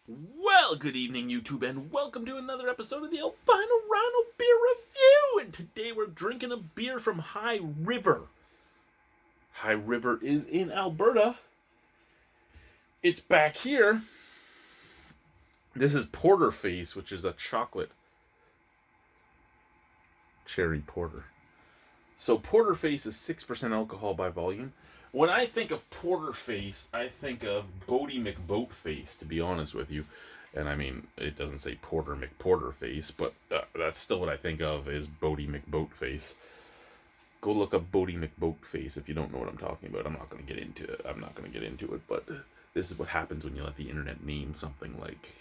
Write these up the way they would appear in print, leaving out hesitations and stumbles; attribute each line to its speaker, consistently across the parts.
Speaker 1: Well, good evening, YouTube, and welcome to another episode of the Albino Rhino Beer Review. And today we're drinking a beer from High River. High River is in Alberta. It's back here. This is Porter Face, which is a chocolate cherry porter. So Porter Face is 6% alcohol by volume. When I think of Porter Face, I think of Bodie McBoatface, to be honest with you. And I mean, it doesn't say Porter McPorterface, but that's still what I think of is Bodie McBoatface. Go look up Bodie McBoatface if you don't know what I'm talking about. I'm not going to get into it. But this is what happens when you let the internet name something like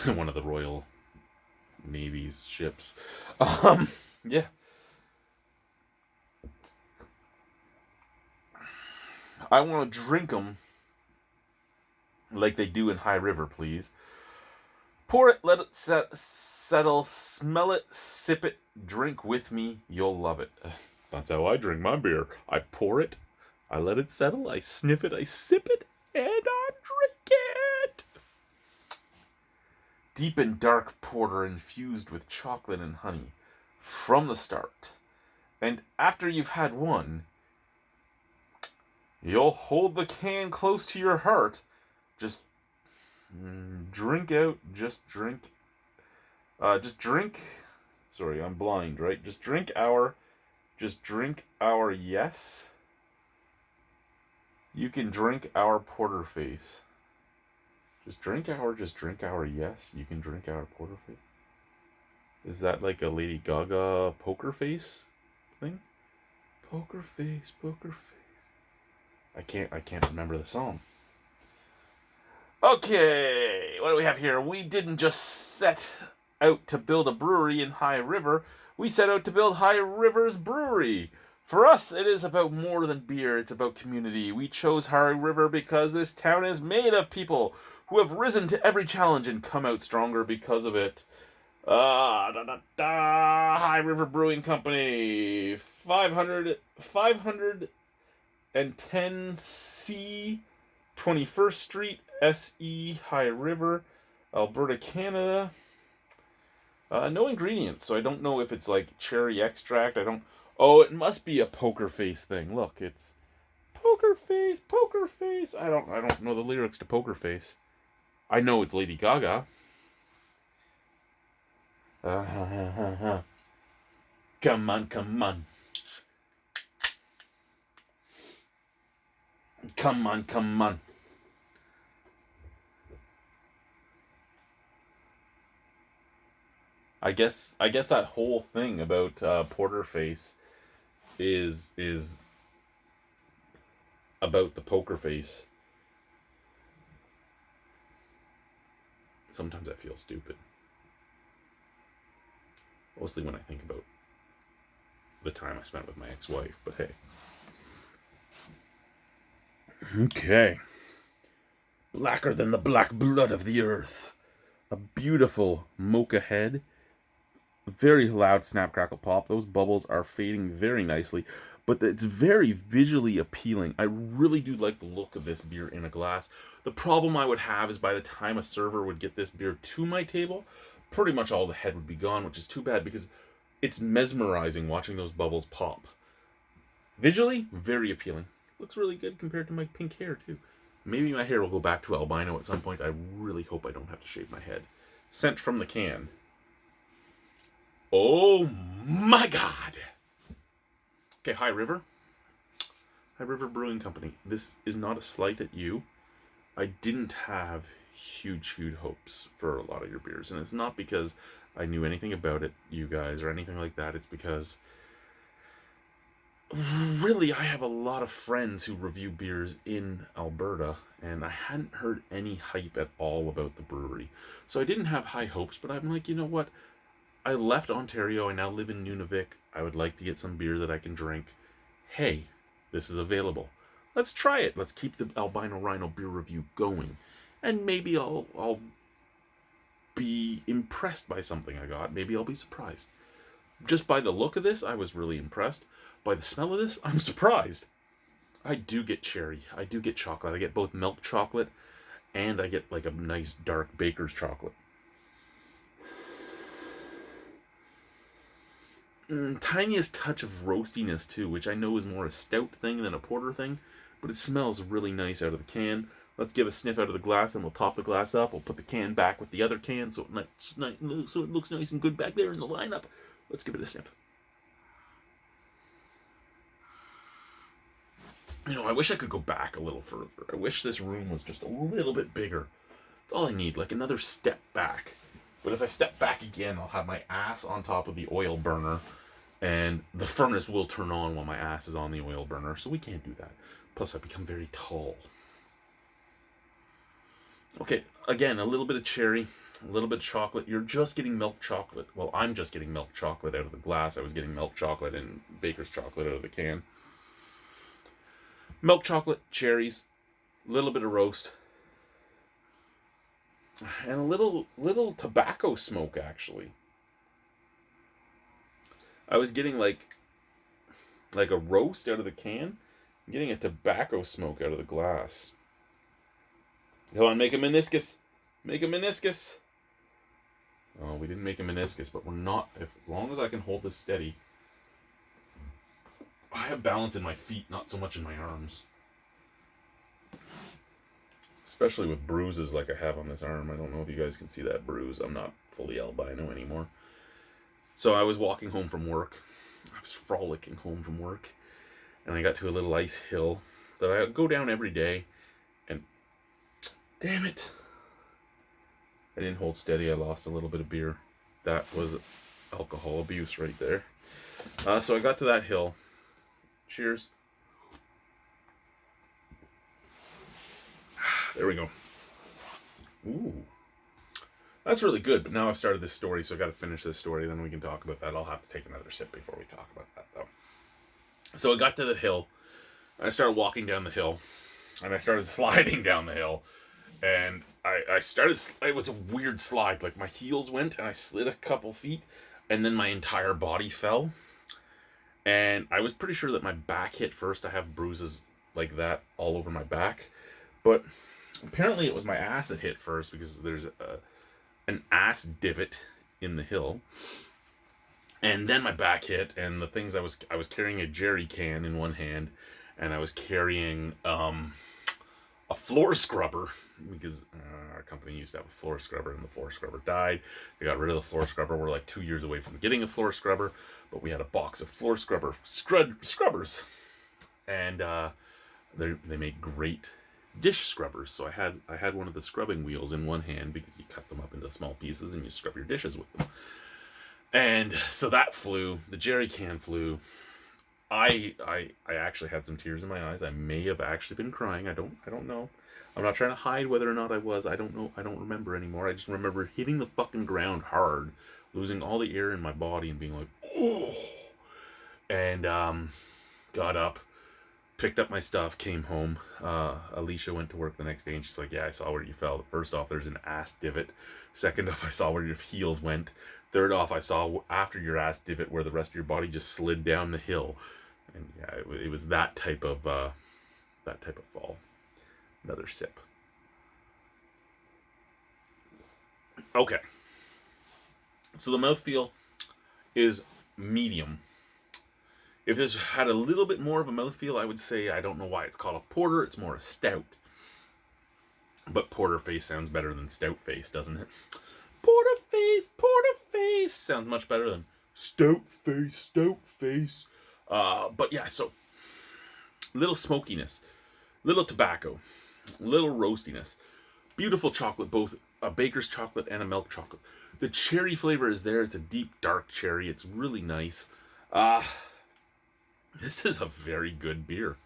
Speaker 1: one of the Royal Navy's ships. Yeah. I want to drink them like they do in High River, please. Pour it, let it settle, smell it, sip it, drink with me, you'll love it. That's how I drink my beer. I pour it, I let it settle, I sniff it, I sip it, and I drink it. Deep and dark porter infused with chocolate and honey from the start. And after you've had one, you'll hold the can close to your heart. Just drink out. Just drink. Sorry, I'm blind, right? Just drink our yes. You can drink our Porter Face. Just drink our yes. You can drink our Porter Face. Is that like a Lady Gaga poker face thing? Poker face. I can't remember the song. Okay, what do we have here? We didn't just set out to build a brewery in High River. We set out to build High River's brewery. For us, it is about more than beer. It's about community. We chose High River because this town is made of people who have risen to every challenge and come out stronger because of it. High River Brewing Company, 510C, 21st Street, SE, High River, Alberta, Canada. No ingredients, so I don't know if it's like cherry extract. Oh, it must be a poker face thing. Look, it's poker face. I don't know the lyrics to Poker Face. I know it's Lady Gaga. Come on. Come on. I guess that whole thing about Porter Face is about the poker face. Sometimes I feel stupid. Mostly when I think about the time I spent with my ex-wife, but hey. Okay. Blacker than the black blood of the earth. A beautiful mocha head. Very loud snap, crackle, pop. Those bubbles are fading very nicely, but it's very visually appealing. I really do like the look of this beer in a glass. The problem I would have is by the time a server would get this beer to my table, pretty much all the head would be gone, which is too bad because it's mesmerizing watching those bubbles pop. Visually, very appealing. Looks really good compared to my pink hair, too. Maybe my hair will go back to albino at some point. I really hope I don't have to shave my head. Sent from the can. Oh my god! Okay, High River. High River Brewing Company. This is not a slight at you. I didn't have huge hopes for a lot of your beers. And it's not because I knew anything about it, you guys, or anything like that. It's because really, I have a lot of friends who review beers in Alberta, and I hadn't heard any hype at all about the brewery. So I didn't have high hopes, but I'm like, you know what? I left Ontario, I now live in Nunavik. I would like to get some beer that I can drink. Hey, this is available. Let's try it. Let's keep the Albino Rhino beer review going. And maybe I'll be impressed by something I got. Maybe I'll be surprised. Just by the look of this, I was really impressed. By the smell of this, I'm surprised. I do get cherry. I do get chocolate. I get both milk chocolate and I get like a nice dark baker's chocolate. Tiniest touch of roastiness too, which I know is more a stout thing than a porter thing, but it smells really nice out of the can. Let's give a sniff out of the glass, and we'll top the glass up. We'll put the can back with the other can, so it looks nice and good back there in the lineup. Let's give it a sniff. You know, I wish I could go back a little further. I wish this room was just a little bit bigger. That's all I need, like another step back. But if I step back again, I'll have my ass on top of the oil burner, and the furnace will turn on while my ass is on the oil burner, so we can't do that. Plus, I become very tall. Okay, again, a little bit of cherry, a little bit of chocolate. You're just getting milk chocolate. Well, I'm just getting milk chocolate out of the glass. I was getting milk chocolate and baker's chocolate out of the can. Milk chocolate, cherries, a little bit of roast, and a little tobacco smoke, actually. I was getting like a roast out of the can. I'm getting a tobacco smoke out of the glass. Come on, make a meniscus. Make a meniscus. Oh, we didn't make a meniscus, but we're not. As long as I can hold this steady. I have balance in my feet, not so much in my arms. Especially with bruises like I have on this arm. I don't know if you guys can see that bruise. I'm not fully albino anymore. So I was walking home from work. I was frolicking home from work. And I got to a little ice hill that I go down every day. And damn it, I didn't hold steady. I lost a little bit of beer. That was alcohol abuse right there. So I got to that hill. Cheers. There we go. Ooh. That's really good, but now I've started this story, so I've got to finish this story, then we can talk about that. I'll have to take another sip before we talk about that, though. So I got to the hill, and I started walking down the hill, and I started sliding down the hill, and I started, it was a weird slide, like my heels went, and I slid a couple feet, and then my entire body fell, and I was pretty sure that my back hit first. I have bruises like that all over my back, but apparently it was my ass that hit first, because there's an ass divot in the hill, and then my back hit, and the things I was carrying a jerry can in one hand, and I was carrying a floor scrubber, because our company used to have a floor scrubber, and the floor scrubber died. They got rid of the floor scrubber. We're like 2 years away from getting a floor scrubber, but we had a box of floor scrubbers, and they make great dish scrubbers. So I had one of the scrubbing wheels in one hand, because you cut them up into small pieces and you scrub your dishes with them. And so that flew. The jerry can flew. I actually had some tears in my eyes. I may have actually been crying. I don't know. I'm not trying to hide whether or not I was. I don't know. I don't remember anymore. I just remember hitting the fucking ground hard, losing all the air in my body, and being like, oh. And got up, picked up my stuff, came home. Alicia went to work the next day, and she's like, yeah, I saw where you fell. First off, there's an ass divot. Second off, I saw where your heels went. Third off, I saw after your ass divot where the rest of your body just slid down the hill. And yeah, it was that type of fall. Another sip. Okay. So the mouthfeel is medium. If this had a little bit more of a mouthfeel, I would say, I don't know why it's called a porter. It's more a stout. But porter face sounds better than stout face, doesn't it? Porter face sounds much better than stout face. But yeah, so little smokiness, little tobacco, little roastiness, beautiful chocolate, both a baker's chocolate and a milk chocolate. The cherry flavor is there. It's a deep dark cherry. It's really nice. This is a very good beer.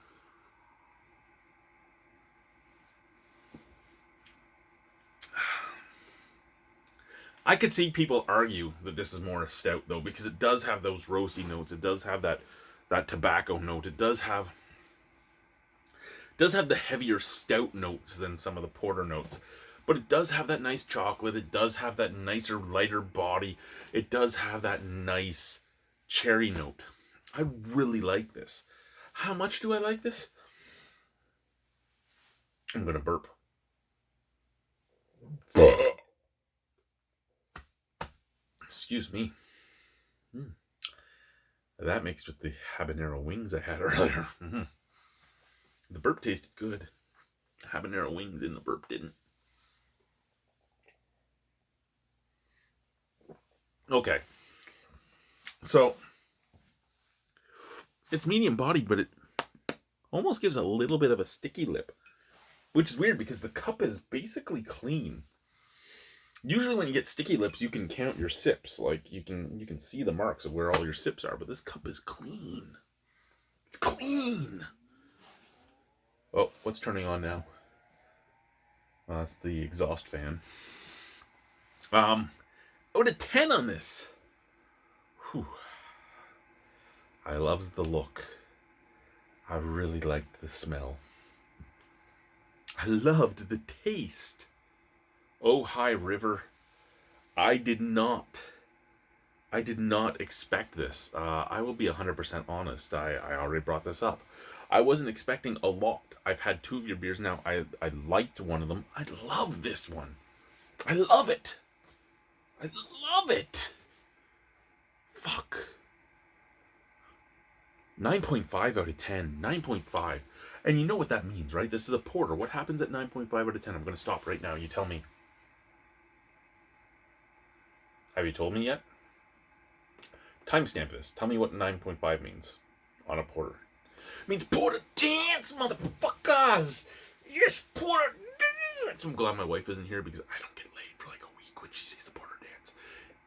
Speaker 1: I could see people argue that this is more a stout, though, because it does have those roasty notes. It does have that tobacco note. It does have the heavier stout notes than some of the porter notes. But it does have that nice chocolate. It does have that nicer, lighter body. It does have that nice cherry note. I really like this. How much do I like this? I'm going to burp. Excuse me. That mixed with the habanero wings I had earlier. The burp tasted good. Habanero wings in the burp didn't. Okay. So, it's medium bodied, but it almost gives a little bit of a sticky lip, which is weird because the cup is basically clean. Usually when you get sticky lips, you can count your sips. Like, you can see the marks of where all your sips are, but this cup is clean. It's clean! Oh, what's turning on now? That's the exhaust fan. Out of 10 on this. Whew. I loved the look. I really liked the smell. I loved the taste. Oh, High River. I did not expect this. I will be 100% honest. I already brought this up. I wasn't expecting a lot. I've had 2 of your beers now. I liked one of them. I love this one. I love it. I love it. Fuck. 9.5 out of 10. 9.5. And you know what that means, right? This is a porter. What happens at 9.5 out of 10? I'm going to stop right now. You tell me. Have you told me yet? Timestamp this. Tell me what 9.5 means on a porter. It means porter dance, motherfuckers! Yes, porter dance! I'm glad my wife isn't here because I don't get laid for like a week when she sees the porter dance.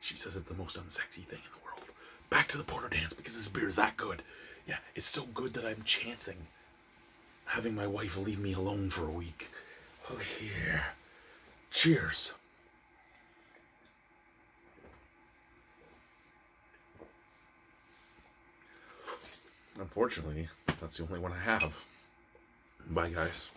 Speaker 1: She says it's the most unsexy thing in the world. Back to the porter dance because this beer is that good. Yeah, it's so good that I'm chancing having my wife leave me alone for a week. Oh yeah. Cheers. Unfortunately, that's the only one I have. Bye, guys.